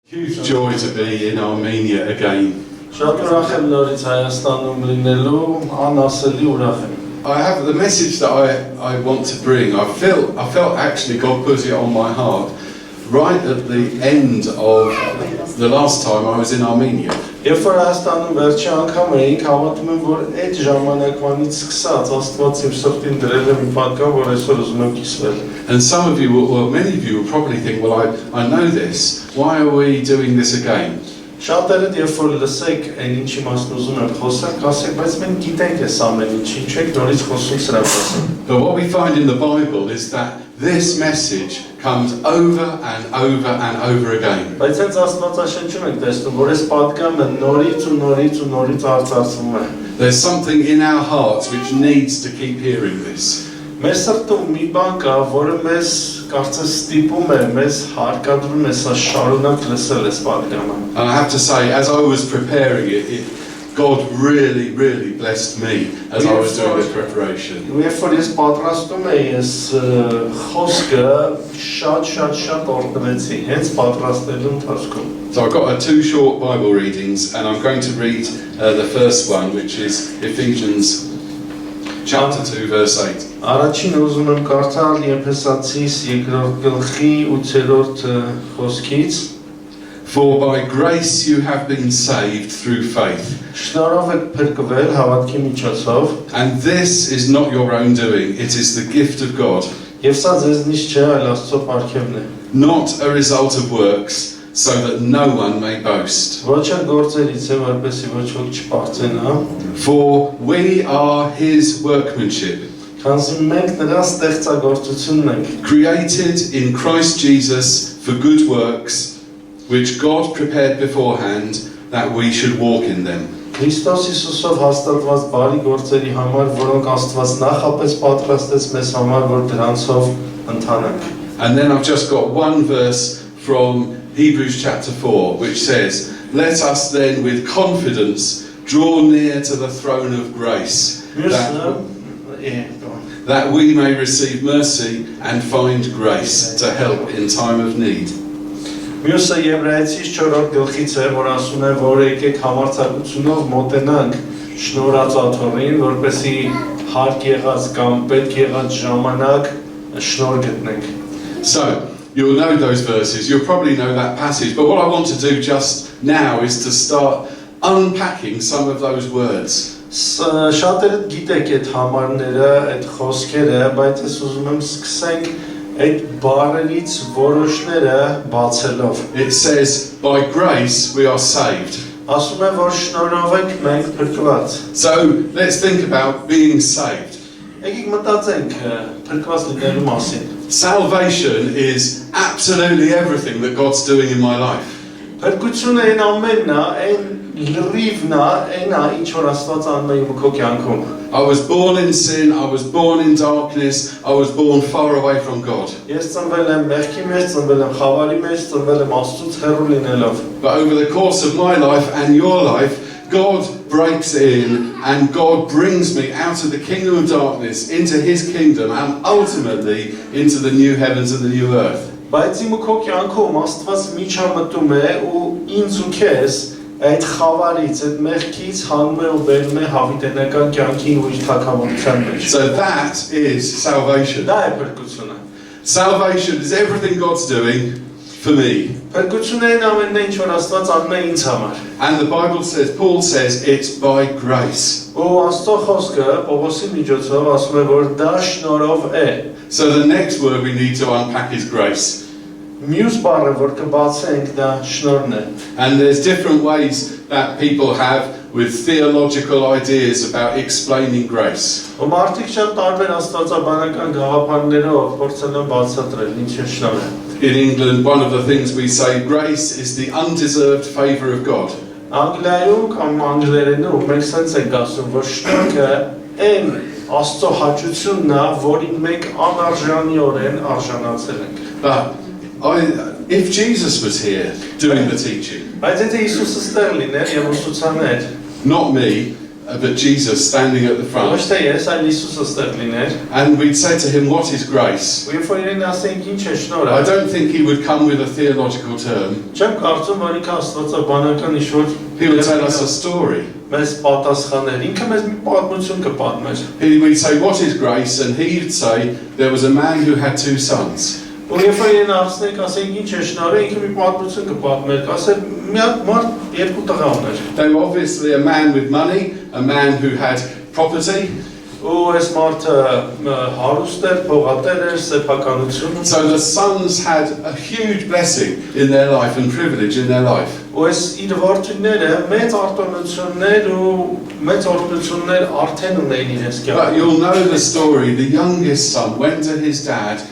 Huge joy to be in Armenia again. Շատ ուրախ եմ նորից Հայաստանում լինելու, անասելի ուրախ եմ։ I have the message that I want to bring. I felt actually God put it on my heart right at the end of the last time I was in Armenia. Երբ որ Հայաստանում վերջի անգամ էինք, հավատում եմ, որ այդ ժամանակվանից սկսած Աստված իմ սրտին դրել է մի պատկան, որ այսօր ուզում եմ կիսվել։ And some of you, or many of you will probably think, well, I know this. Why are we doing this again? Շատերը երբ որ լսեք այն ինչի մասին ուզում եմ խոսել, կասեք, բայց մենք գիտենք այս ամեն ինչ, ինչու եք նորից խոսում սրա մասին։ But what we find in the Bible is that this message comes over and over and over again. Բայց հենց Աստվածաշնչում ենք տեսնում, որ այս պատկանը նորից արծարծվում է։ There's something in our hearts which needs to keep hearing this. Մեր սրտում մի բան կա, որը մեզ կարծես ստիպում է, մեզ հարկադրում է սա շարունակ լսել այս պատկանը։ And I have to say, as I was preparing it, God really blessed me as I was doing the preparation. Երբ որ ես պատրաստում էի այս խոսքը, շատ օրհնվեցի, հենց պատրաստելու ընթացքում։ So I've got two short Bible readings, and I'm going to read the first one, which is Ephesians chapter 2, verse 8. Առաջին ուզում եմ կարդալ Եփեսացիս 2-րդ գլխի 8-րդ խոսքից. For by grace you have been saved through faith. Շնորհով եք փրկվել հավատքի միջոցով. And this is not your own doing, it is the gift of God. Եվ սա ձեզնից չէ, այլ Աստծո պարգևն է։ Not a result of works, so that no one may boast. Ոչ էլ գործերից է, որպեսզի ոչ ոք չպարծենա։ For we are his workmanship, Քանզի մենք նրա ստեղծագործությունն ենք, created in Christ Jesus for good works, which God prepared beforehand that we should walk in them. Քրիստոս Հիսուսով հաստատված բարի գործերի համար, որոնք Աստված նախապես պատրաստեց մեզ համար, որ դրանցով ընթանանք։ And then I've just got one verse from Hebrews chapter 4, which says, let us then with confidence draw near to the throne of grace, that we may receive mercy and find grace to help in time of need. Մյուսը Եբրայեցիս 4-րդ գլխից է, որ ասում է, որ եկեք համարձակությունով մոտենանք շնորհածաթորին, որպեսզի հարկ եղած կամ պետք եղած ժամանակ շնորհ գտնենք։ So, you'll know those verses, you'll probably know that passage, but what I want to do just now is to start unpacking some of those words. Շատերը գիտեք այդ համարները, այդ խոսքերը, բայց ես ուզում եմ սկսենք այդ բառերից որոշները բացելով։ It says, by grace we are saved. Ասում է, որ շնորհով ենք մենք փրկված։ So, let's think about being saved. Եկեք մտածենք փրկված լինելու մասին։ Salvation is absolutely everything that God's doing in my life. Փրկությունը այն ամենն է, այն լրիվն է, այն է, ինչ որ Աստված անում է իմ քո կյանքում։ I was born in sin, I was born in darkness, I was born far away from God. Ես ծնվել եմ մեղքի մեջ, ծնվել եմ խավարի մեջ, ծնվել եմ Աստծուց հեռու լինելով։ But over the course of my life and your life, God breaks in and God brings me out of the kingdom of darkness into his kingdom and ultimately into the new heavens and the new earth. Բայց իմ քո կյանքում Աստված միջամտում է ու ինձ ու քեզ այդ խավարից, այդ մեղքից հանում է ու բերում է հավիտենական կյանքի ու իր թագավորության մեջ։ So that is salvation. Դա է փրկությունը։ Salvation is everything God's doing for me. Փրկությունը այն ամենն է, ինչ որ Աստված անում է ինձ համար։ And the Bible says, Paul says, it's by grace. Ու Աստծո խոսքը Պողոսի միջոցով ասում է, որ դա շնորհով է։ So the next word we need to unpack is grace. Մյուս բառը, որ կբացենք, դա շնորհն է։ And there's different ways that people have with theological ideas about explaining grace. Ու մարդիկ շատ տարբեր աստվածաբանական գաղափարներով փորձել են բացատրել ինչ է շնորհը։ In England, one of the things we say, grace is the undeserved favour of God. Անգլիայում կամ անգլերենում մենք ասած ենք ասում, որ շնորհը այն Աստծո հաճությունն է, որին մենք անարժանիորեն արժանացել ենք։ But if Jesus was here doing the teaching, Բայց եթե Հիսուսը ստեղ լիներ եւ ուսուցաներ, not me, but Jesus standing at the front. Ոչ թե ես, այլ Հիսուսը ստեղ լիներ։ And we'd say to him, what is grace? Ու երբ որ իրեն ասենք ինչ է I շնորհը, don't think he would come with a theological term. չեմ կարծում, որ ինքը աստվածաբանական ինչ-որ He would tell us a story. մեզ պատասխաներ, ինքը մեզ մի պատմություն կպատմեր։ We'd say, what is grace? And he'd say, there was a man who had 2 sons. Ու երբ որ իրեն ասենք, ասենք ինչ է շնորհը, ինքը մի պատմություն կպատմեր, ասել մի հատ մարդ 2 տղա ուներ։ They were obviously a man with money, a man who had property. Ու այս մարդը հարուստ էր, փողատեր էր, սեփականություն ուներ։ So the sons had a huge blessing in their life and privilege in their life. Ու այս իր որդիները մեծ արտոնություններ ու մեծ օրհնություններ արդեն ունեին իրենց But կյանքում։ you'll know the story. The youngest son went to his dad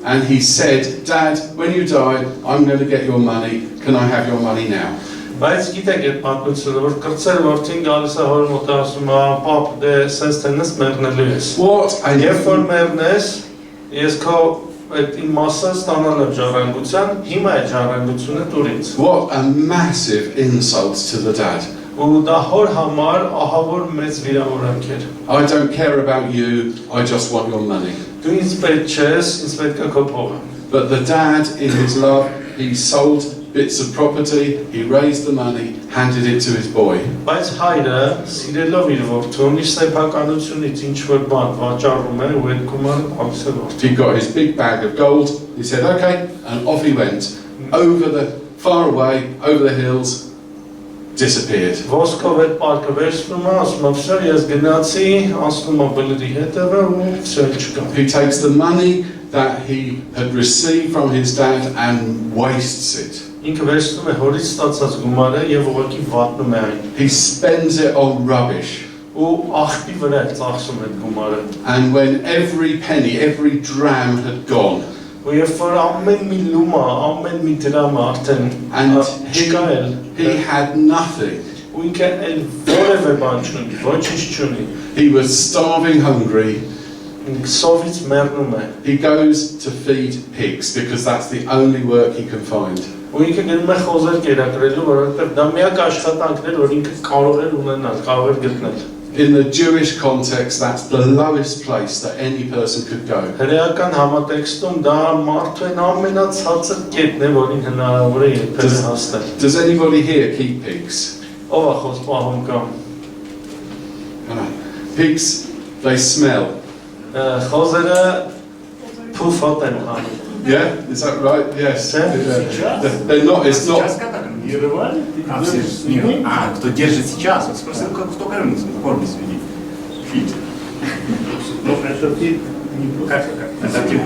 and he said, Dad, when you die, I'm going to get your money. Can I have your money now? Բայց գիտեք այդ պատմությունը, որ կրծեր որդին գալիս է հոր մոտ ասում է, պապ, դե սենց տենես մեռնելու ես։ What a Երբ որ մեռնես, ես քո այդ իմ մասը ստանալ եմ ժառանգության, հիմա այդ ժառանգությունը տուր ինձ։ What a massive insult to the dad. Ու դա հոր համար ահավոր մեծ վիրավորանք էր։ I don't care about you, I just want your money. Դու ինձ պետք չես, ինձ պետք է քո փողը։ But the dad, in his love, he sold bits of property, he raised the money, handed it to his boy. Բայց հայրը սիրելով իր որդուն, իր սեփականությունից ինչ որ բան վաճառում է ու այդ գումարը տալիս է որդին։ He got his big bag of gold, he said, okay, and off he went. Far away, over the hills, disappeared. Ոսկով այդ պարկը վերցնում է, ասում է, «Վсё, ես գնացի, անցնում եմ բլրի հետևը ու վсё չկա»։ He takes the money that he had received from his dad and wastes it. Ինքը վերցնում է հորից ստացած գումարը եւ ուղղակի վատնում է այն։ He spends it on rubbish. Ու աղբի վրա է ծախսում այդ գումարը։ And when every penny, every dram had gone, Ու երբ որ ամեն մի լումա, ամեն մի դրամը արդեն and չկա էլ, he had nothing. ու ինքը էլ որևէ բան չունի, ոչինչ չունի։ He was starving hungry. Սովից մեռնում է։ He goes to feed pigs because that's the only work he can find. Ու ինքը գնում է խոզեր կերակրելու, որովհետև դա միակ աշխատանքն էր, որ ինքը կարող էր ունենալ, կարող էր գտնել։ In the Jewish context, that's the lowest place that any person could go. Հրեական համատեքստում դա մարդու են ամենացածր կետն է, որին հնարավոր է երբևէ հասնել։ Does anybody here keep pigs? Ով է խոս պահում կամ։ Pigs, they smell. Խոզերը փուֆոտ են անում։ Yeah, is that right? Yes. Yeah. They're not. It's not. Кто держит сейчас? Вот спросил, кто кормит свиней? Фит. Ну, это ты не как? Это ты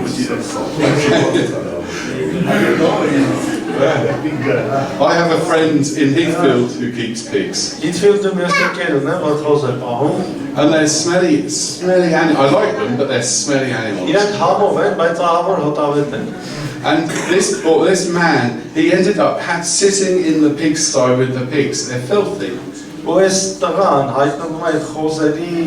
I have a friend in Heathfield who keeps pigs. Heathfield-ում ես եկել ունեմ, որ խոզ է պահում։ And they're smelly animals. I like them, but they're smelly animals. Իրանք համով են, բայց ահավոր հոտավետ են։ And this man, he ended up sitting in the pigsty with the pigs. They're filthy. Ու այս տղան հայտնվում է այդ խոզերի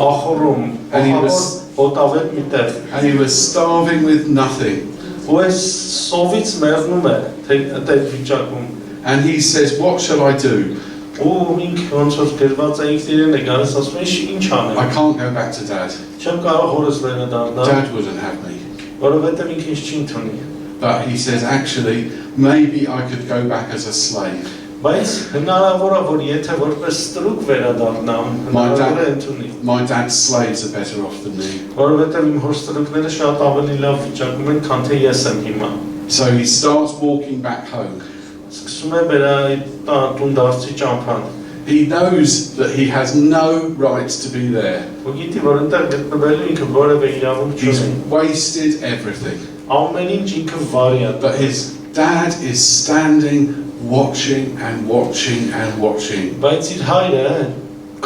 ախորում, ահավոր հոտավետ մի տեղ։ And he was starving with nothing. Ու այս սովից մեռնում է, այդ վիճակում։ And he says, what shall I do? Ու ինքը ոնց որ գրված է ինքն իրեն է գալիս ասում է ինչ անեմ։ I can't go back to dad. Չեմ կարող հորս վերադառնալ, Dad wouldn't have me. որովհետև ինքը ինձ չի ընդունի։ But he says, actually, maybe I could go back as a slave. Բայց հնարավոր է որ եթե որպես ստրուկ վերադառնամ, հնարավոր է ընդունի։ My dad's slaves are better off than me. Որովհետև իմ հոր ստրուկները շատ ավելի լավ վիճակում են, քան թե ես եմ հիմա։ So he starts walking back home. Սկսում է բերա տուն դարձի ճամփան։ He knows that he has no right to be there. Ու գիտի որ այնտեղ գտնվելու ինքը որևէ իրավունք He's չունի։ wasted everything. Ամեն ինչ ինքը վարի է։ But his dad is standing, watching and watching and watching. Բայց իր հայրը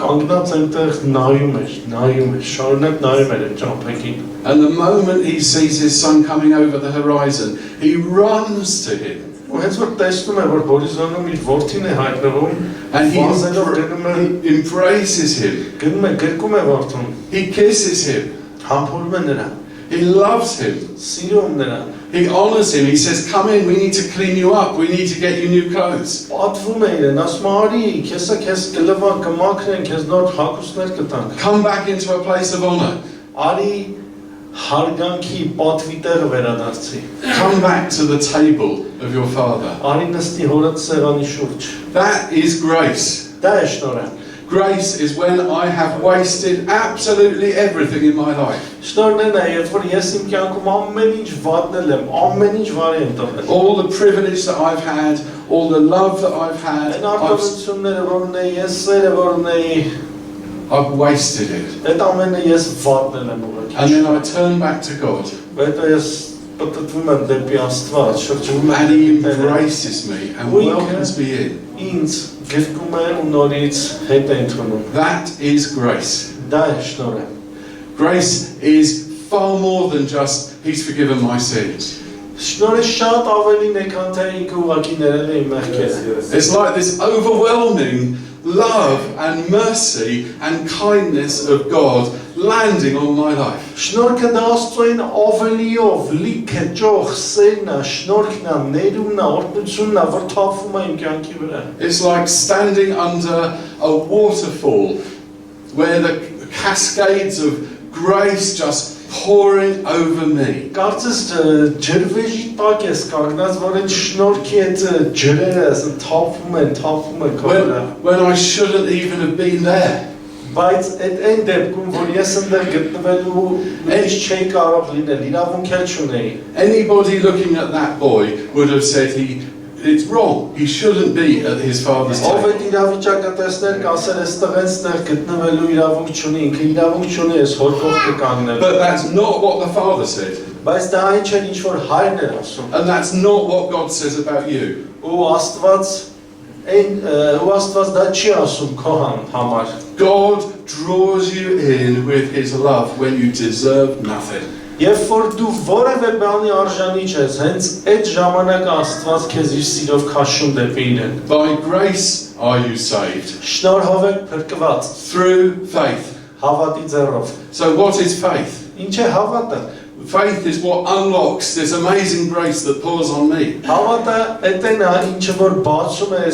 կանգնած այնտեղ նայում էր, շարունակ նայում էր այդ ճամփեքին։ And the moment he sees his son coming over the horizon, he runs to him. Ու հենց որ տեսնում է որ հորիզոնում իր որդին է հայտնվում, And վազելով գնում է, he embraces him. գնում է, գրկում է որդուն, He kisses him. համբուրում է նրան, He loves him. սիրում նրան։ He honors him. He says, come in, we need to clean you up. We need to get you new clothes. Պատվում է իրեն, ասում է, արի, քեզ կլվան, կմաքրեն, քեզ նոր հագուստներ կտանք։ Come back into a place of honor. Արի հարգանքի պատվի տեղը վերադարձի։ Come back to the table of your father. Արի նստի հորդ սեղանի շուրջ։ That is grace. Դա է շնորհը։ Grace is when I have wasted absolutely everything in my life. Շնորհն է, երբ որ ես իմ կյանքում ամեն ինչ վատնել եմ, ամեն ինչ վարի եմ տվել։ All the privilege that I've had, all the love that I've had, Այն արտոնությունները, որ ունեի, ես սերը, որ ունեի, I've wasted it. այդ ամենը ես վատնել եմ ուղղակի։ And then I turn back to God. Հետո ես պատտվում եմ դեպի Աստված, շրջվում եմ And He դեպի Տերը։ embraces me and We welcomes me in. Ինձ գրկում է ու նորից հետ է ընդունում։ That is grace. Դա է շնորհը։ Grace is far more than just He's forgiven my sins. Շնորհը շատ ավելին է, քան թե ինքը ուղղակի ներել է իմ մեղքերը։ It's like this overwhelming love and mercy and kindness of God landing on my life. Շնորհքը դա Աստծոյին ավելիով լիքը ճոխ սերն է, շնորհքն է, ներումն է, օրհնությունն է, որ թափվում է իմ կյանքի վրա։ It's like standing under a waterfall where the cascades of grace just pouring over me. Կարծես ջրվեժի տակ ես կանգնած, որ այդ շնորհքի այդ ջրերը թափվում են քո վրա։ When I shouldn't even have been there. Բայց այդ այն դեպքում, որ ես այնտեղ գտնվելու ինչ չէի կարող լինել, իրավունք էլ չունեի։ Anybody looking at that boy would have said it's wrong. He shouldn't be at his father's Ով table. այդ իրավիճակը տեսներ, կասեր այստեղ այնտեղ գտնվելու իրավունք չունի, ինքը իրավունք չունի, ես հոր կողքը կանգնել։ But that's not what the father said. Բայց դա այն չէ, ինչ որ հայրն էր ասում։ And that's not what God says about you. Ու Աստված դա չի ասում քո համար։ God draws you in with His love when you deserve nothing. Երբ որ դու որևէ բանի արժանի չես, հենց այդ ժամանակ Աստված քեզ իր սիրով քաշում դեպի իրեն։ By grace are you saved. Շնորհով եք փրկված Through faith. հավատի ձեռով։ So what is faith? Ինչ է հավատը։ Faith is what unlocks this amazing grace that pours on me. Հավատը այդ է նա, ինչը որ բացում է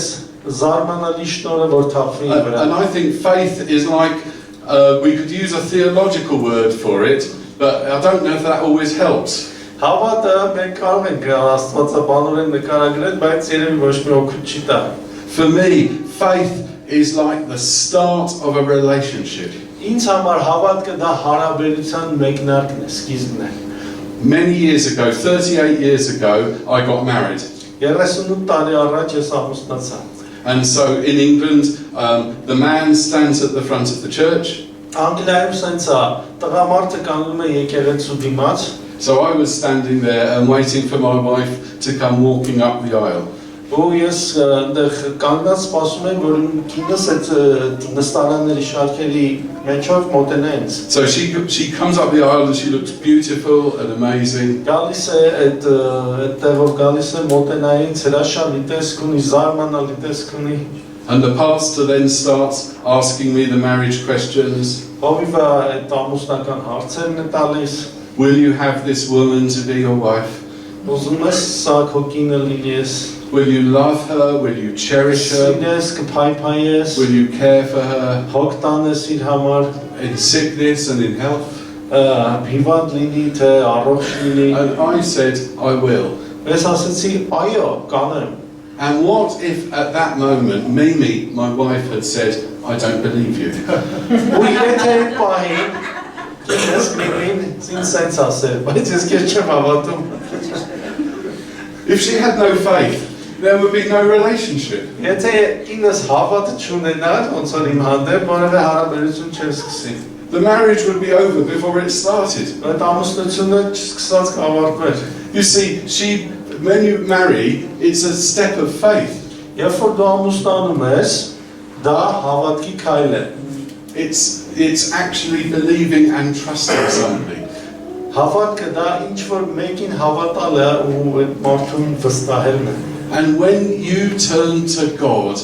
զարմանալի շնորհը, որ թափվի իմ վրա։ And I think faith is like, we could use a theological word for it, but I don't know if that always helps. Հավատը մենք կարող ենք աստվածաբանորեն նկարագրել, բայց երևի ոչ մի օգուտ չի տա։ For me, faith is like the start of a relationship. Ինձ համար հավատքը դա հարաբերության մեկնարկն է, սկիզբն է։ Many years ago, 38 years ago, I got married. 38 տարի առաջ ես ամուսնացա։ And so in England, the man stands at the front of the church. Անգլիայում սենց է, տղամարդը կանգնում է եկեղեցու դիմաց։ So I was standing there and waiting for my wife to come walking up the aisle. Ու ես այնտեղ կանգնած սպասում եմ, որ ինքնս այդ նստարանների շարքերի մեջով մոտենա ինձ։ So she comes up the aisle and she looks beautiful and amazing. Գալիս է այդտեղով գալիս է մոտենա ինձ, հրաշալի տեսք ունի, զարմանալի տեսք ունի։ And the pastor then starts asking me the marriage questions. Հովիվը այդ ամուսնական հարցերն է տալիս։ Will you have this woman to be your wife? Ուզում ես սա քո կինը լինես։ Will you love her? Will you cherish her? Սիրես, կփայփայես։ Will you care for her Հոգ տանես իր համար։ in sickness and in health? Հիվանդ լինի, թե առողջ լինի։ And I said, I will. Ես ասեցի, այո, կանեմ։ And what if at that moment, Mimi, my wife, had said, I don't believe you? Ու եթե այդ պահին ես միմին ինձ սենց ասել, բայց ես քեզ չեմ հավատում։ If she had no faith, there would be no relationship. Եթե ինձ հավատը չունենար, ոնց որ իմ հանդեպ որևէ հարաբերություն չէր սկսի։ The marriage would be over before it started. Այդ ամուսնությունը չսկսած կավարտվեր։ You see, when you marry, it's a step of faith. Երբ որ դու ամուսնանում ես, դա հավատքի քայլ է։ It's actually believing and trusting somebody. Հավատքը դա ինչ որ մեկին հավատալ է ու այդ մարդուն վստահելն է։ And when you turn to God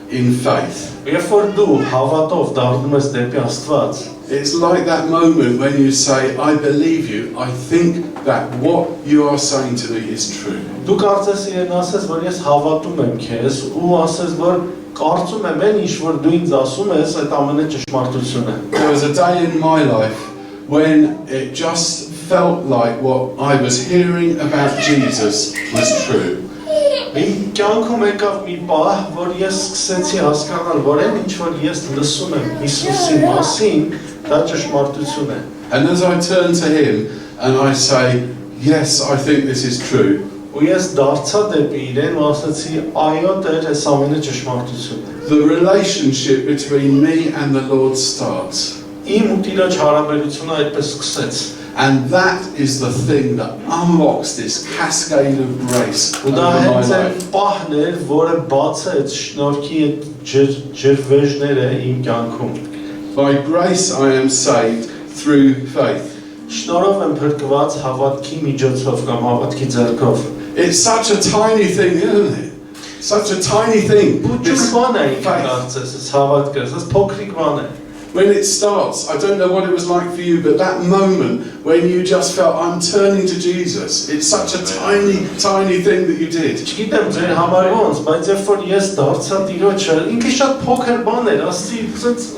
in faith, Երբ որ դու հավատով դառնում ես դեպի Աստված, It's like that moment when you say, I believe you, I think that what you are saying to me is true. Դու կարծես իրեն ասես, որ ես հավատում եմ քեզ ու ասես, որ կարծում եմ այն ինչ որ դու ինձ ասում ես, այդ ամենը ճշմարտություն է։ There was a day in my life when it just felt like what I was hearing about Jesus was true. Իմ կյանքում եկավ մի պահ, որ ես սկսեցի հասկանալ, որ այն ինչ որ ես լսում եմ Հիսուսի մասին, դա ճշմարտություն է։ And as I turn to him and I say, yes, I think this is true. Ու ես դարձա դեպի իրեն ու ասացի, այո, Տեր, այս ամենը ճշմարտություն է։ The relationship between me and the Lord starts. Իմ ու Տիրոջ հարաբերությունը այդպես սկսեց։ And that is the thing that unlocks this cascade of grace Ու դա over my հենց այն life. պահն էր, որը բացեց շնորհքի այդ ջրվեժները իմ կյանքում։ By grace I am saved through faith. Շնորհով եմ փրկված հավատքի միջոցով կամ հավատքի ձեռքով։ It's such a tiny thing, isn't it? Such a tiny thing. Ու This ճուշման է ինքն faith. կարծես, այս հավատքը, այս փոքրիկ բան է։ When it starts, I don't know what it was like for you, but that moment when you just felt, I'm turning to Jesus, it's such a tiny, tiny thing that you did. Չգիտեմ ձեր համար ոնց, բայց երբ որ ես դարձա Տիրոջը, ինքը շատ փոքր բան էր, ասի, ասենց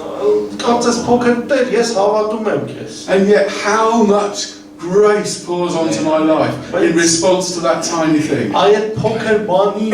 կարծես փոքր Տեր, ես հավատում եմ քեզ։ And yet how much grace pours onto my life in response to that tiny thing. Այդ փոքր բանի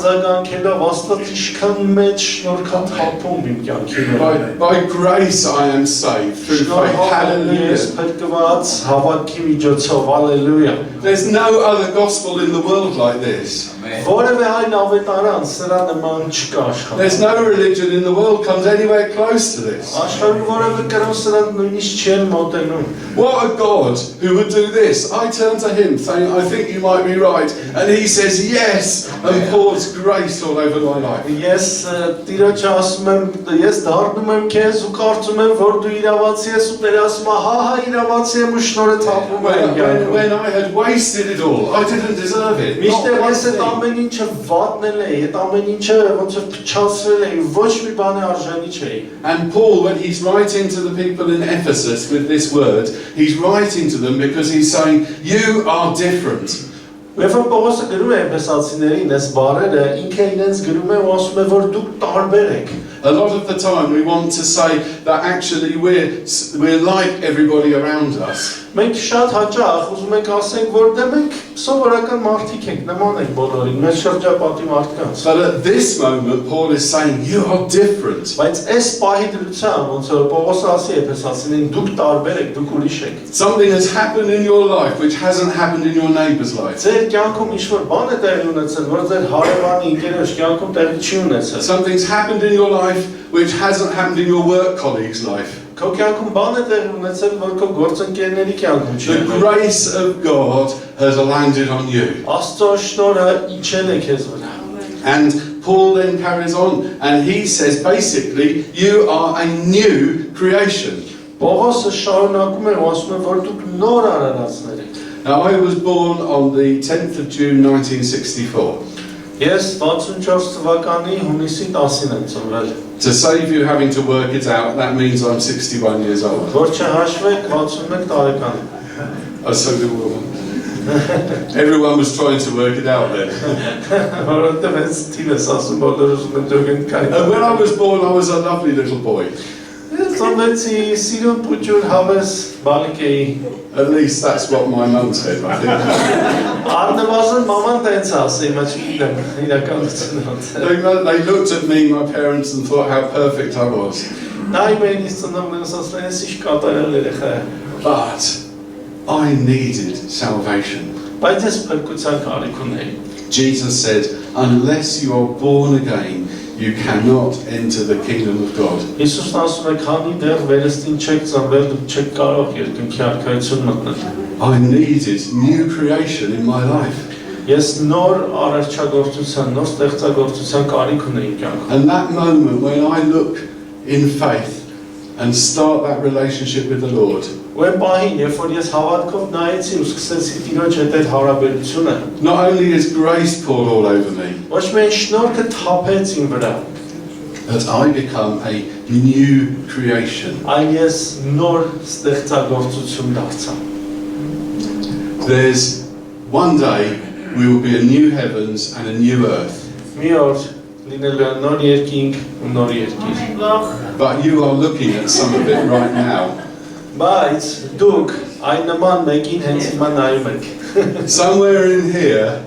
արձագանքելով Աստված ինչքան մեծ շնորհքա թափում իմ կյանքի վրա։ By grace I am saved through faith. Ես Hallelujah. փրկված հավատքի միջոցով, հալելույա։ There's no other gospel in the world like this. Որևէ այլ ավետարան սրա նման չկա There's աշխարհում։ no religion in the world comes anywhere close to this. Աշխարհում որևէ կրոն սրան նույնիսկ չեն մոտենում։ What a God who would do this. I turn to him saying, I think you might be right. And he says yes and pours grace all over my life. Ես Տիրոջ ասում եմ, ես դառնում եմ քեզ ու կարծում եմ, որ դու իրավացի ես ու Տերը ասում է, հա, իրավացի եմ ու շնորհը թափում է իմ կյանքում։ When I had wasted it all, I didn't deserve it. Not Միշտեղ one ես այդ thing. ամեն ինչը վատնել էի, այդ ամեն ինչը ոնց որ փչացրել էի, ոչ մի բանի արժանի չէի։ And Paul, when he's writing to the people in Ephesus with this word, he's writing to them because he's saying, you are different. Երբ որ Պողոսը գրում է Էփեսացիներին այս բառերը, ինքը իրենց գրում է ու ասում է, որ դուք տարբեր եք։ A lot of the time we want to say that actually we're like everybody around us. Մենք շատ հաճախ ուզում ենք ասենք, որ դե մենք սովորական մարդիկ ենք, նման ենք բոլորին, մեր շրջապատի մարդկանց։ But at this moment, Paul is saying, you are different. Բայց այս պահի դրությամբ, ոնց որ Պողոսը ասի Էփեսացիներին, դուք տարբեր եք, դուք ուրիշ եք։ Something has happened in your life which hasn't happened in your neighbour's life. Ձեր կյանքում ինչ-որ բան է տեղի ունեցել, որ ձեր հարևանի ընկերոջ կյանքում տեղի չի ունեցել։ Something's happened in your life which hasn't happened in your work colleague's life. Քո կյանքում բան է տեղի ունեցել, որ քո գործընկերների կյանքում չի The եղել։ grace of God has landed on you. Աստծո շնորհը իջել է քեզ վրա։ And Paul then carries on and he says basically, you are a new creation. Պողոսը շարունակում է ու ասում է, որ դուք նոր արարածներ եք։ Now I was born on the 10th of June 1964. Ես 64 թվականի հունիսի 10-ին եմ ծնվել։ To save you having to work it out, that means I'm 61 years old. Որ չհաշվեք 61 տարեկան եմ։ Oh, so did woman. Everyone was trying to work it out then. Որովհետև այս թիվս ասում բոլորը ուզում են դուք կային։ And when I was born, I was a lovely little boy. Ես ծնվեցի սիրուն փուճուր հավես բալիկ էի։ At least that's what my mum said, I think. Առնվազն մաման տենց ասի, հիմա չգիտեմ իրականությունը ոնց է։ They looked at me, my parents, and thought how perfect I was. Նայ մենից ծնվում ես ասում ես ինչ կատարել երեխա է։ But I needed salvation. Բայց ես փրկության կարիք ունեի։ Jesus said, unless you are born again, you cannot enter the kingdom of God. Հիսուսն ասում է, քանի դեռ վերստին չեք ծնվել, դուք չեք կարող երկնքի արքայություն մտնել։ I needed new creation in my life. Ես նոր արարչագործության, նոր ստեղծագործության կարիք ունեի կյանքում։ And that moment when I look in faith and start that relationship with the Lord, Ու այն պահին, երբ որ ես հավատքով նայեցի ու սկսեցի Տիրոջ հետ այդ հարաբերությունը, not only is grace poured all over me, ոչ միայն շնորհքը թափեց իմ վրա, that I become a new creation. այլ ես նոր ստեղծագործություն դարձա։ There's one day we will be a new heavens and a new earth. Մի օր լինելու է նոր երկինք ու նոր երկիր։ But you are looking at some of it right now. Բայց դուք այն նման մեկին հենց հիմա նայում եք։ Somewhere in here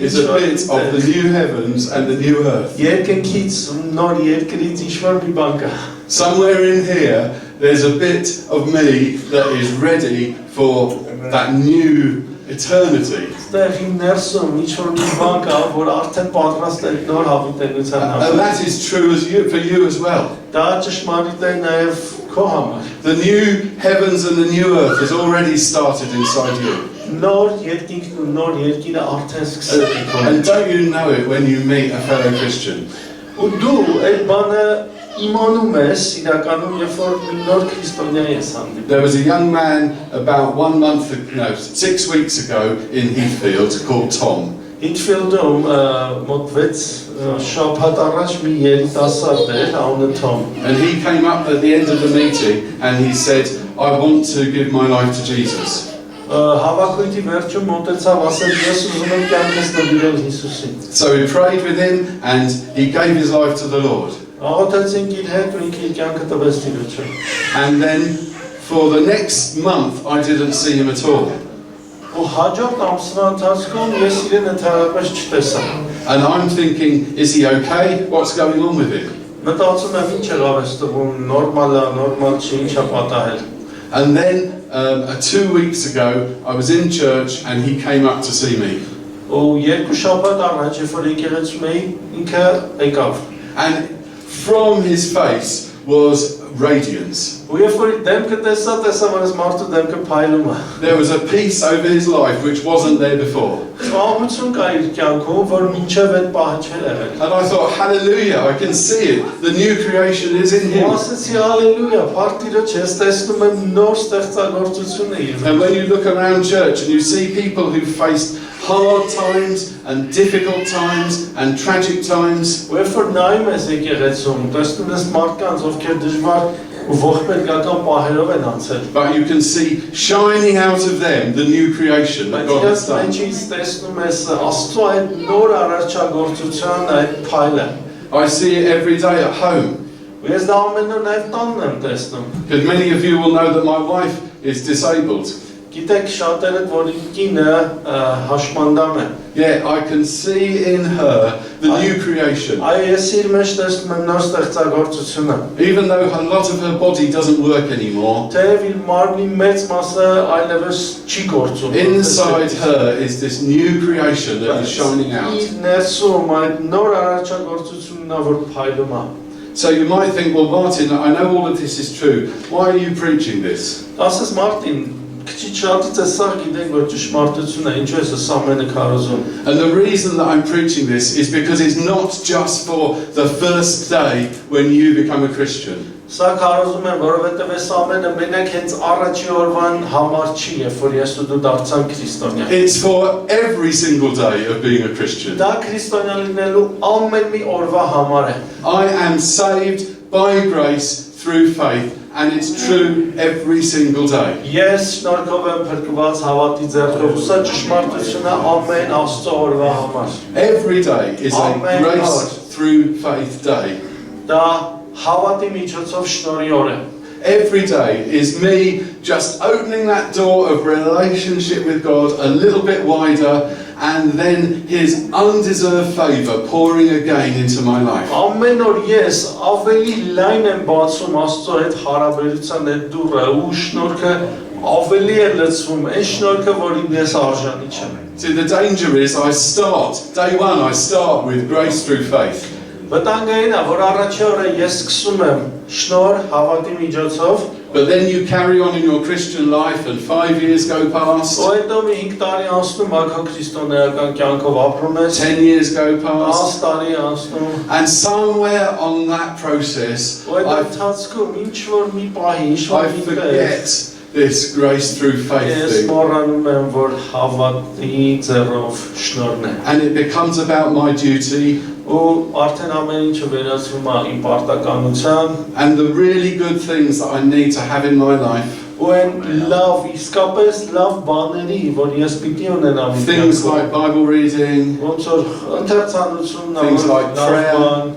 is a bit of the new heavens and the new earth. Երկնքից նոր երկրից ինչ-որ մի բան կա։ Somewhere in here there's a bit of me that is ready for that new eternity. Ստեղ իմ ներսում ինչ-որ մի բան կա, որ արդեն պատրաստ է նոր հավիտենության And համար։ that is true for you as well. Դա ճշմարիտ է նաև քո համար։ The new heavens and the new earth has already started inside you. Նոր երկինքն ու նոր երկիրը արդեն սկսել է քո։ And don't you know it when you meet a fellow Christian? Ու դու այդ բանը իմանում ես իրականում, երբ որ մի նոր քրիստոնյա ես հանդիպում։ There was a young man about 6 weeks ago in Heathfield called Tom. Հիթֆիլդում մոտ 6 շաբաթ առաջ մի երիտասարդ էր, անունը Թոմ։ And he came up at the end of the meeting and he said, I want to give my life to Jesus. Հավաքույթի վերջում մոտեցավ, ասել ես ուզում եմ կյանքս նվիրել Հիսուսին։ So we prayed with him and he gave his life to the Lord. Աղոթեցինք իր հետ ու ինքը իր կյանքը տվեց Տիրոջը։ And then for the next month I didn't see him at all. Ու հաջորդ ամսվա ընթացքում ես իրեն ընդհանրապես չտեսա։ And I'm thinking, is he okay? What's going on with him? Մտածում եմ ինչ եղավ այս տղուն, նորմալ է, նորմալ չի, ինչ է պատահել։ And then 2 weeks ago I was in church and he came up to see me. Ու երկու շաբաթ առաջ երբ որ եկեղեցում էի, ինքը եկավ։ And from his face was radiance. Ու երբ որ դեմքը տեսա, որ այս մարդու դեմքը փայլում է։ There was a peace over his life which wasn't there before. Խաղաղություն կա իր կյանքում, որ մինչև այդ պահը չէր եղել։ And I thought, hallelujah, I can see it. The new creation is in him. Ու ասեցի, հալելույա, Տիրոջ, ես տեսնում եմ նոր ստեղծագործություն է իր։ And when you look around church and you see people who faced hard times and difficult times and tragic times, Ու երբ որ նայում ես եկեղեցում, տեսնում ես մարդկանց, ովքեր դժվար ու ողբերգական պահերով են անցել։ but you can see shining out of them the new creation that God has done. Ինչից տեսնում ես Աստծո այդ նոր արարչագործության այդ փայլը։ I see it every day at home. Ու ես դա ամեն օր նաև տանն եմ տեսնում։ Because many of you will know that my wife is disabled. Գիտեք շատերը, որ իմ կինը հաշմանդամ է։ Yeah, I can see in her the new creation. Այո, ես իր մեջ տեսնում եմ նոր ստեղծագործությունը։ Even though a lot of her body doesn't work anymore, Թեև իր մարմնի մեծ մասը այլևս չի գործում։ inside her is this new creation that is shining out. Իր ներսում այդ նոր արարչագործությունն է, որ փայլում է։ So you might think, well, Martin, I know all of this is true. Why are you preaching this? Ասես Մարտին, քիչ շատից է սա գիտենք, որ ճշմարտություն է, ինչու ես սա ամենը քարոզում։ And the reason that I'm preaching this is because it's not just for the first day when you become a Christian. Սա քարոզում եմ, որովհետև այս ամենը մենակ հենց առաջի օրվան համար չի, երբ որ ես ու դու դարձանք քրիստոնյա։ It's for every single day of being a Christian. Դա քրիստոնյա լինելու ամեն մի օրվա համար է։ I am saved by grace through faith, and it's true every single day. Ես շնորհքով եմ փրկված հավատի ձեռքով, սա ճշմարտություն է ամեն Աստծո օրվա համար։ Every day is a Amen. grace through faith day. Դա հավատի միջոցով շնորհի օր է։ Every day is me just opening that door of relationship with God a little bit wider, and then His undeserved favour pouring again into my life. Ամեն օր ես ավելի լայն եմ բացում Աստծո հետ հարաբերության այդ դուռը ու շնորհքը ավելի է լցվում, այն շնորհքը, որին ես արժանի չեմ։ See, the danger is day one I start with grace through faith. Վտանգային է, որ առաջի օրը ես սկսում եմ շնորհ հավատի միջոցով, but then you carry on in your Christian life and 5 years go past. ու հետո մի 5 տարի անցնում, ակա քրիստոնեական կյանքով ապրում ես, 10 years go past. 10 տարի անցնում, And somewhere on that process, ու այդ ընթացքում ինչ որ մի պահի, ինչ I որ մի տեղ, forget this grace through faith Ես thing. մոռանում եմ, որ հավատի ձեռով շնորհն է։ And it becomes about my duty. Ու արդեն ամեն ինչը վերածվում է իմ պարտականության, And the really good things that I need to have in my life. ու այն լավ, իսկապես լավ բաների, որ ես պիտի ունենամ իմ Things կյանքում, like Bible reading, ոնց որ ընթերցանությունն է, Things որ like լավ prayer. բան,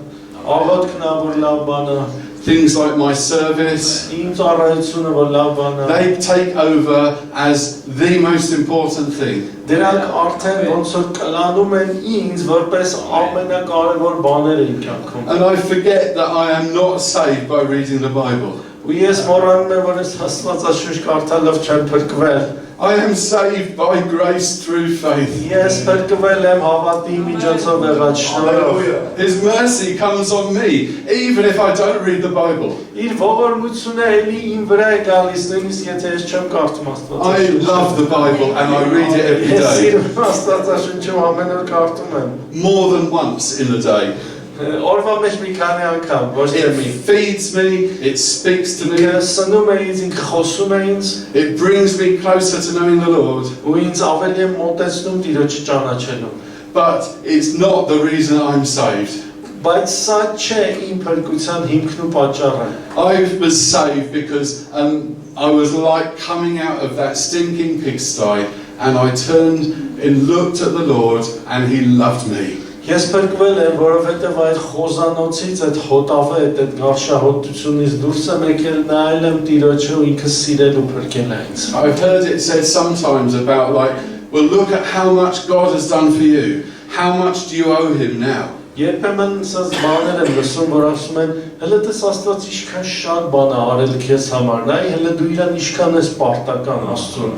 աղոթքն է, որ լավ բան է, things like my service. իմ ծառայությունը, որ լավ բան է, They take over as the most important thing. դրանք արդեն ոնց որ կլանում են ինձ, որպես ամենակարևոր բաները իմ կյանքում։ And I forget that I am not saved by reading the Bible. Ու ես մոռանում եմ, որ ես Աստվածաշունչ կարդալով չեմ փրկվել։ I am saved by grace through faith. Ես փրկվել եմ հավատի միջոցով եղած շնորհով։ His mercy comes on me, even if I don't read the Bible. Իր ողորմությունը էլի իմ վրա է գալիս, նույնիսկ եթե ես չեմ կարդում I Աստվածաշունչը։ love the Bible and I read it every Ես day, սիրում Աստվածաշունչը ամեն օր կարդում եմ։ more than once in the day. Օրվա մեջ մի քանի անգամ, ոչ թե մի։ It feeds me, it speaks to me, Սնում է ինձ, ինքը խոսում է ինձ, it brings me closer to knowing the Lord. ու ինձ ավելի է մոտեցնում Տիրոջը ճանաչելու։ But it's not the reason I'm saved. Բայց սա չէ իմ փրկության հիմքն ու պատճառը։ I was saved because I was like coming out of that stinking pigsty and I turned and looked at the Lord and He loved me. Ես փրկվել եմ, որովհետև այդ խոզանոցից, այդ հոտավետ, այդ գարշահոտությունից դուրս եմ եկել, նայել եմ Տիրոջը ու ինքը սիրել ու փրկել է ինձ։ I've heard it said sometimes about like, well, look at how much God has done for you. How much do you owe Him now? Երբեմն ասած բաներ եմ լսում, որ ասում են, հələ դες Աստված ինչքան շատ բան է արել քեզ համար, նայ, հələ դու իրան ինչքան ես պարտական Աստծուն։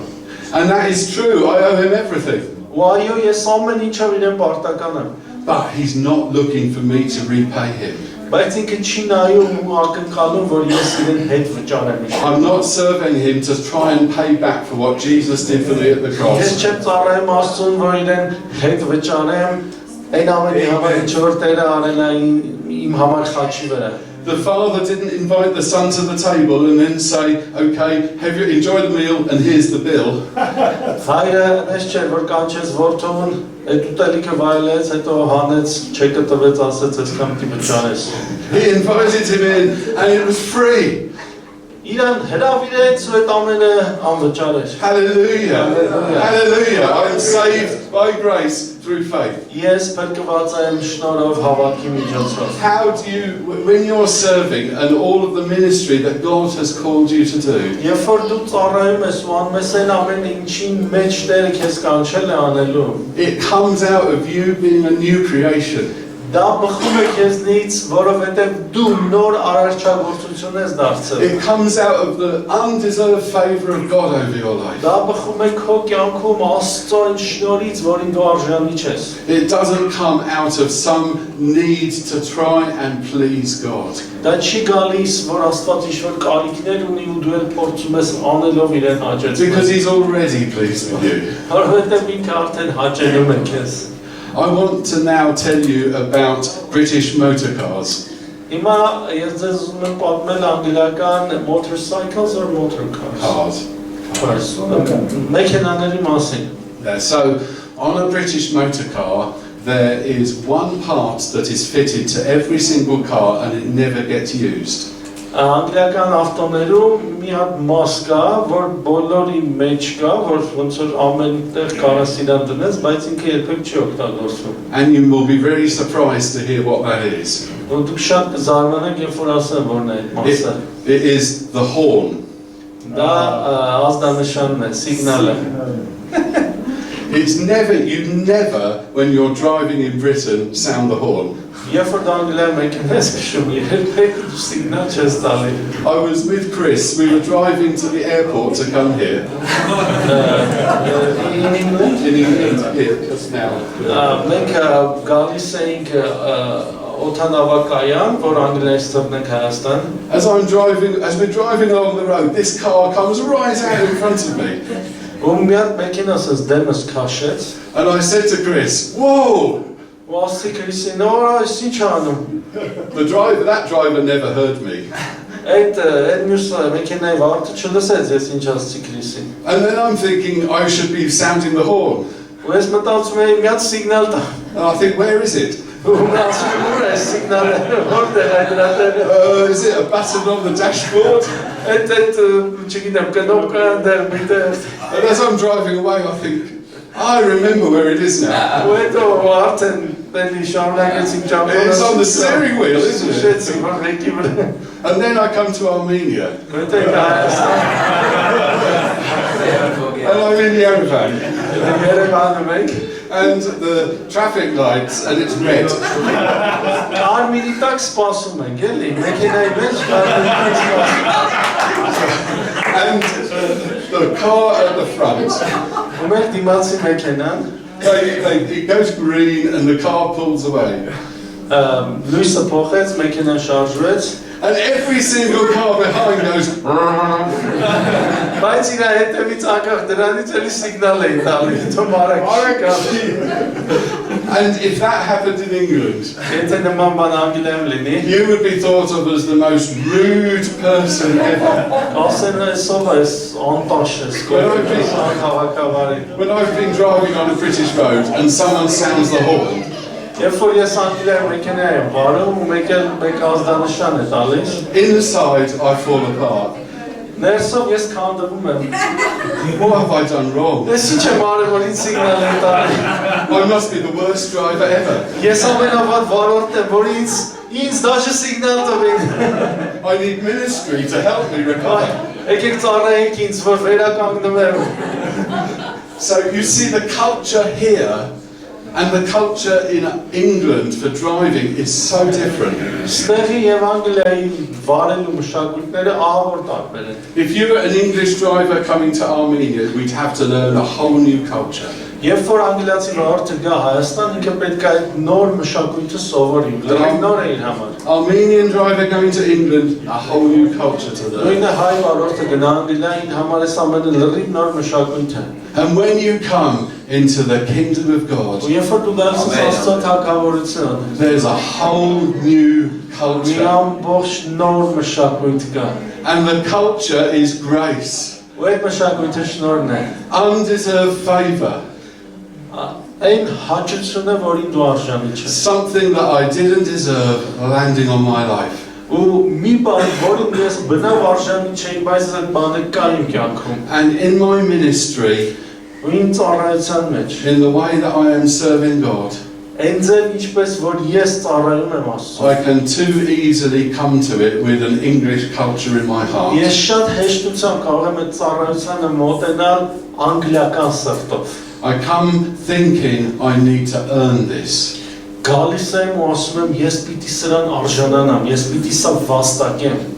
And that is true. I owe Him everything. Ու այո, ես ամեն ինչով իրեն պարտական եմ։ But He's not looking for me to repay Him. Բայց ինքը չի նայում ու ակնկալում, որ ես իրեն հետ վճարեմ ինչ։ I'm not serving Him to try and pay back for what Jesus did for me at the Ես cross. չեմ ծառայում Աստծուն, որ իրեն հետ վճարեմ, այն ամենի համար ինչ որ Տերը արել է իմ համար խաչի վրա։ The Father didn't invite the Son to the table and then say, okay, have you enjoyed the meal and here's the bill. Հայրը այնպես չէր, որ կանչեց որդուն, այդ ուտելիքը վայելեց, հետո հանեց, չեկը տվեց, ասեց, այսքան պիտի վճարես։ He invited him in and it was free. Իրան հրավիրեց ու այդ ամենը անվճար էր։ Hallelujah. Hallelujah. Hallelujah. I am saved by grace through faith. Ես փրկված եմ շնորհով հավատքի միջոցով։ How do you, when you're serving and all of the ministry that God has called you to do, Երբ որ դու ծառայում ես ու անում ես այն ամեն ինչին մեջ Տերը քեզ կանչել է անելու, it comes out of you being a new creation. դա բխում է քեզնից, որովհետև դու նոր արարչագործություն ես դարձել։ It comes out of the undeserved favor of God over your life. Դա բխում է քո կյանքում Աստծո այն շնորհից, որին դու արժանի չես։ It doesn't come out of some need to try and please God. Դա չի գալիս, որ Աստված ինչ-որ կարիքներ ունի ու դու էլ փորձում ես անելով իրեն Because հաճեցնել։ He's already pleased with you. Որովհետև ինքը արդեն հաճելում է քեզ։ I want to now tell you about British motor-cars. Հիմա ես ձեզ ուզում եմ պատմել անգլիական motorcycles or motor cars։ Cars. Մեքենաների մասին։ Yeah, so, on a British motor car, there is one part that is fitted to every single car and it never gets used. Անգլիական ավտոներում մի հատ մաս կա, որ բոլորի մեջ կա, որ ոնց որ ամեն տեղ կարաս իրան դնես, բայց ինքը երբեք չի օգտագործվում։ And you will be very surprised to hear what that is. Ու դուք շատ կզարմանաք, երբ որ ասեմ որն է այդ մասը։ It is the horn. Դա ազդանշանն է, սիգնալը։ It's never, you never, when you're driving in Britain, sound the horn. Երբ որ Անգլիայում մեքենա ես քշում, երբեք դու սիգնալ չես տալի։ I was with Chris, we were driving to the airport to come here. In England, In England, here, just now. մենք գալիս էինք օդանավակայան, որ Անգլիայից թռնենք Հայաստան։ As we're driving along the road, this car comes right out in front of me. Ու մի հատ մեքենասս դեմս քաշեց։ And I said to Chris, whoa! Ու ասի Քրիսին, «Օր, այս ինչ անում»։ That driver never heard me. Այդ մյուս մեքենայի վարորդը չլսեց ես ինչ ասացի Քրիսին։ And then I'm thinking I should be sounding the horn. Ու ես մտածում էի մի հատ սիգնալ տա։ And I think, where is it? Is it a button on the dashboard? And as I'm driving away, I think, I remember where it is now. It's on the steering wheel, isn't it? And then I come to Armenia. And I'm in Yerevan. And the traffic lights, and it's red. And the car at the front, it goes green and the car pulls away. And every single car behind goes. And if that happened in England, you would be thought of as the most rude person ever. When I've been driving on a British road and someone sounds the horn, inside I fall apart. What have I done wrong? I must be the worst driver ever. I need ministry to help me recover. So you see the culture here and the culture in England for driving is so different. If you were an English driver coming to Armenia, we'd have to learn a whole new culture. Armenian driver going to England, a whole new culture to learn. And when you come into the kingdom of God, there's a whole new culture. And the culture is grace. Undeserved favor. Something that I didn't deserve landing on my life. And in my ministry, in the way that I am serving God, I can too easily come to it with an English culture in my heart. I come thinking I need to earn this.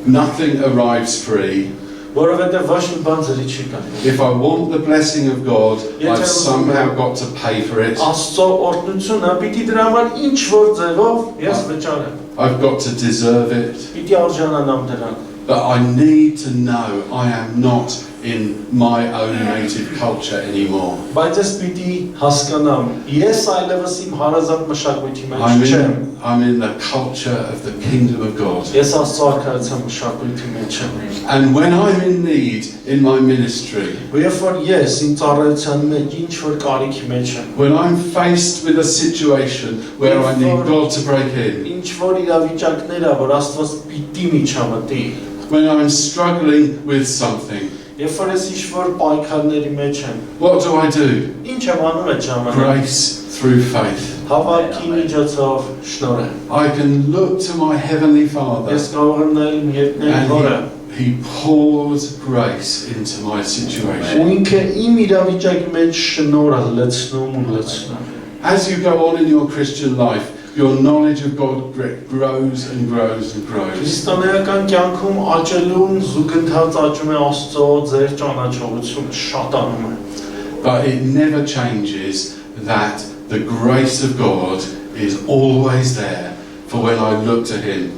Nothing arrives free. If I want the blessing of God, I've somehow got to pay for it. I've got to deserve it. But I need to know I am not in my own native culture anymore. I'm in the culture of the kingdom of God. And when I'm in need in my ministry, when I'm faced with a situation where I need God to break in, when I'm struggling with something, what do I do? Grace through faith. I can look to my Heavenly Father and He pours grace into my situation. As you go on in your Christian life, your knowledge of God grows and grows and grows. But it never changes that the grace of God is always there for when I look to Him.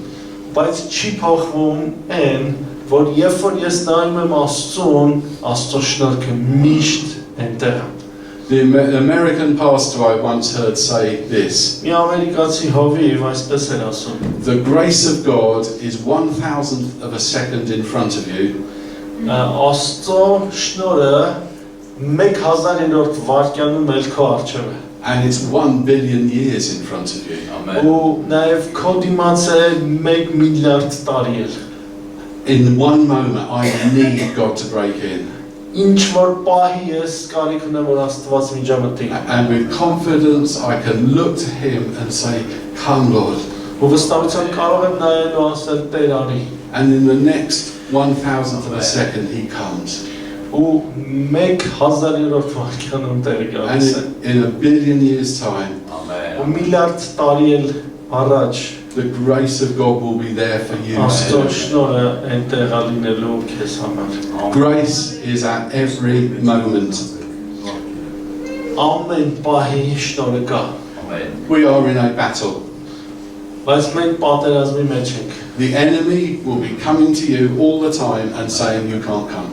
The American pastor I once heard say this: Մի ամերիկացի հովիվ այսպես էր ասում. the grace of God is 1,000th of a second in front of you, Աստծո շնորհը 1000-րդ վայրկյանում էլ քո առջև է։ and it's 1 billion years in front of you. Ու նաև քո դիմաց է 1 միլիարդ տարի էլ։ In one moment, I need God to break in. Ինչ որ պահի ես կարիք ունեմ որ Աստված միջամտի։ And with confidence, I can look to Him and say, "Come, Lord." Ու վստահությամբ կարող եմ նայել ու ասել Տեր արի։ And in the next 1,000th of a second, He comes. Ու 1000-րդ վայրկյանում Տերը And գալիս է։ in a billion years' time, Ու միլիարդ տարի էլ առաջ the grace of God will be there for you. Աստծո շնորհը այնտեղ է լինելու քեզ համար։ Grace is at every moment. Ամեն պահի շնորհը կա։ We are in a battle. Բայց մենք պատերազմի մեջ ենք։ The enemy will be coming to you all the time and saying you can't come.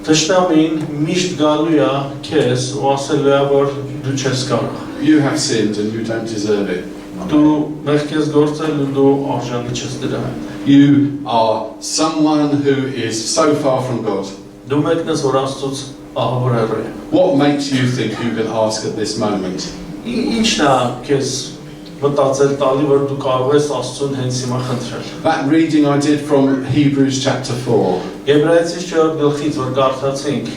Թշնամին միշտ գալու է քեզ ու ասելու է որ դու չես կարող։ You have sinned and you don't deserve it. Դու մեղք ես գործել ու դու արժանի չես դրա։ You are someone who is so far from God. Դու մեկն ես որ Աստծոց ահավոր հեռու է։ What makes you think you can ask at this moment? Ինչն է քեզ մտածել տալի որ դու կարող ես Աստծուն հենց հիմա խնդրել։ That reading I did from Hebrews chapter 4. Եբրայեցիս 4 գլխից որ կարդացինք,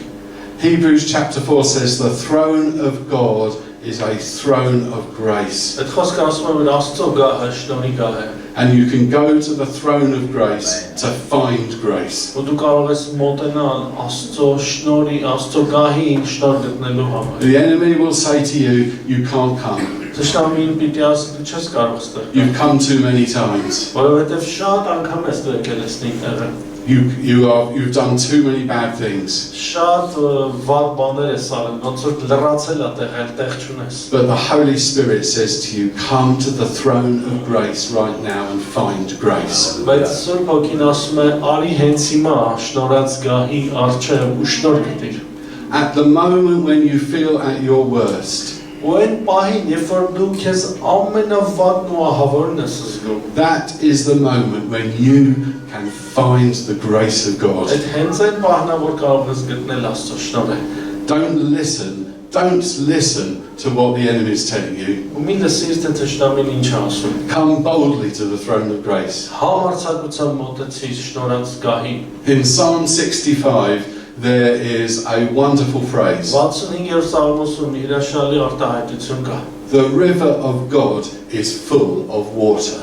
Hebrews chapter 4 says the throne of God is a throne of grace. այդ խոսքը ասում է որ Աստծո գահը շնորհի գահ է։ And you can go to the throne of grace to find grace. Ու դու կարող ես մոտենալ Աստծո շնորհի, Աստծո գահին շնորհ գտնելու համար։ The enemy will say to you, you can't come. Թշնամին պիտի ասի դու չես կարող ստեղ։ You've come too many times. Որովհետև շատ անգամ ես դու եկել ես այնտեղ։ You've done too many bad things. Շատ վատ բաներ ես արել, ոնց որ լրացել ա տեղ չունես։ But the Holy Spirit says to you, come to the throne of grace right now and find grace. Բայց Սուրբ Հոգին ասում է արի հենց հիմա շնորհած գահի առջև ու շնորհ գտիր։ At the moment when you feel at your worst, Ու այն պահին, երբ որ դու քեզ ամենավատն ու ահավորն ես զգում, that is the moment when you can find the grace of God. այդ հենց այն պահն է, որ կարող ես գտնել Աստծո շնորհը։ Don't listen to what the enemy is telling you. Ու մի լսիր թե թշնամին ինչ է ասում։ Come boldly to the throne of grace. Համարձակությամբ մոտեցիր շնորհած գահին։ In Psalm 65, there is a wonderful phrase. 65-րդ Սաղմոսում հրաշալի արտահայտություն կա։ The river of God is full of water.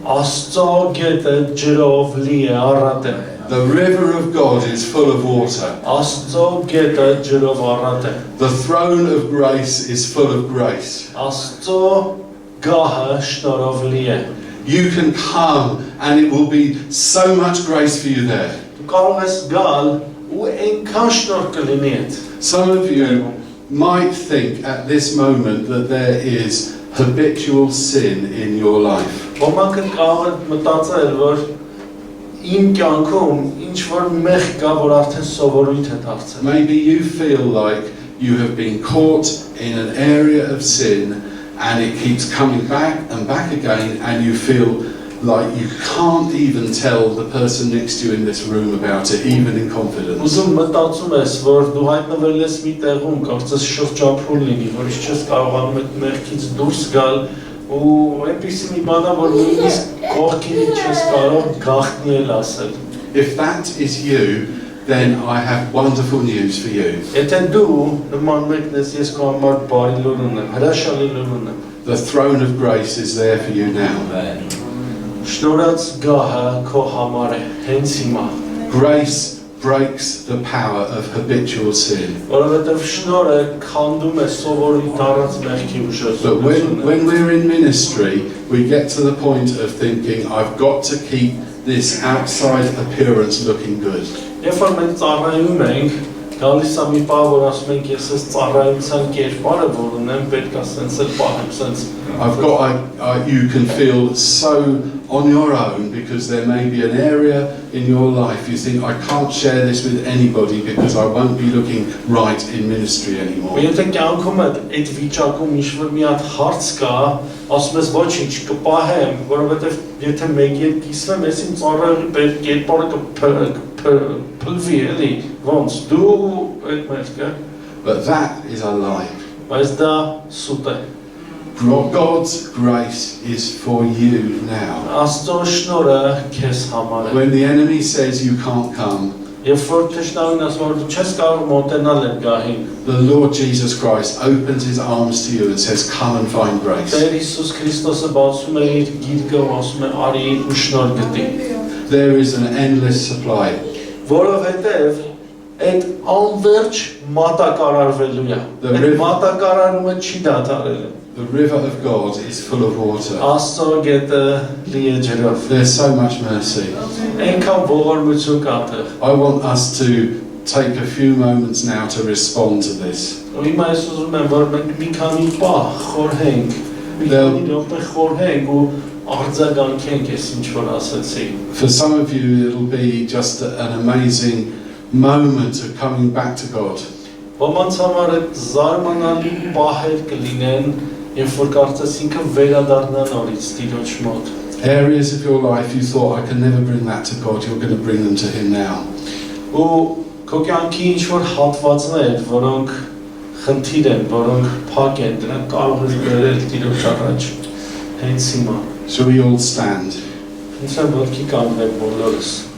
Աստծո գետը ջրով լի է, առատ է։ The river of God is full of water. Աստծո գետը ջրով առատ է։ The throne of grace is full of grace. Աստծո գահը շնորհով լի է։ You can come and it will be so much grace for you there. Դու կարող ես գալ ու այնքան շնորհ կլինի այդ։ Some of you might think at this moment that there is habitual sin in your life. Ոմանք կարող են մտածել, որ իմ կյանքում ինչ որ մեղք կա, որ արդեն սովորույթ է դարձել։ Maybe you feel like you have been caught in an area of sin and it keeps coming back and back again and you feel like you can't even tell the person next to you in this room about it, even in confidence. Ուզում մտածում ես, որ դու հայտնվել ես մի տեղում, կարծես շրջափուլ լինի, որ ինչ չես կարողանում այդ մեղքից դուրս գալ ու այնպիսի մի բան է, որ նույնիսկ կողքին չես կարող գաղտնի ասել։ If that is you, then I have wonderful news for you. Եթե դու նման մեկն ես, ես քո համար բարի լուր ունեմ, հրաշալի լուր ունեմ։ The throne of grace is there for you now. Շնորհած գահը քո համար է, հենց հիմա։ Grace breaks the power of habitual sin. Որովհետև շնորհը քանդում է սովորույթ առած մեղքի ուժը։ But when we're in ministry, we get to the point of thinking, I've got to keep this outside appearance looking good. Երբ որ մենք ծառայում ենք, գալիս է մի պահ, որ ասում ենք ես այս ծառայության կերպարը, որ ունեմ, պետք է սենց էլ պահեմ, սենց You can feel so on your own because there may be an area in your life you think I can't share this with anybody because I won't be looking right in ministry anymore. Եթե կյանքում այդ վիճակում ինչ-որ մի հատ հարց կա, ասում ես ոչինչ կպահեմ, որովհետև եթե մեկ հետ կիսվեմ, ես իմ ծառայողի կերպարը կփլվի, էլի, ոնց դու այդ մեջ կա։ But that is a lie. Բայց դա սուտ է։ God's grace is for you now. Աստծո շնորհը քեզ համար է։ When the enemy says you can't come, Երբ որ թշնամին ասում է, դու չես կարող մոտենալ այդ գահին, the Lord Jesus Christ opens his arms to you and says, come and find grace. Տեր Հիսուս Քրիստոսը բացում է իր գիրկը, ասում է, արի ու շնորհ գտի։ There is an endless supply. Որովհետև այդ անverջ մատակարարվելու է։ Այդ մատակարարումը չի դադարելու։ The river of God is full of water. Աստծո գետը լի է ջրով։ There's so much mercy. Այնքան ողորմություն կա այդտեղ։ I want us to take a few moments now to respond to this. Ու հիմա ես ուզում եմ, որ մենք մի քանի պահ խորհենք, մի քանի րոպե խորհենք ու արձագանքենք այս ինչ որ ասացի։ For some of you it'll be just an amazing moment of coming back to God. Ոմանց համար այդ զարմանալի պահեր կլինեն, երբ որ կարծես ինքը վերադառնա նորից Տիրոջ մոտ։ Areas of your life you thought I can never bring that to God, you're going to bring them to him now. Ու քո կյանքի ինչ որ հատվածներ, որոնք խնդիր են, որոնք փակ են, դրանք կարող ես բերել Տիրոջ առաջ հենց հիմա։ Shall we all stand? Ինձ ոտքի կանգնենք բոլորս։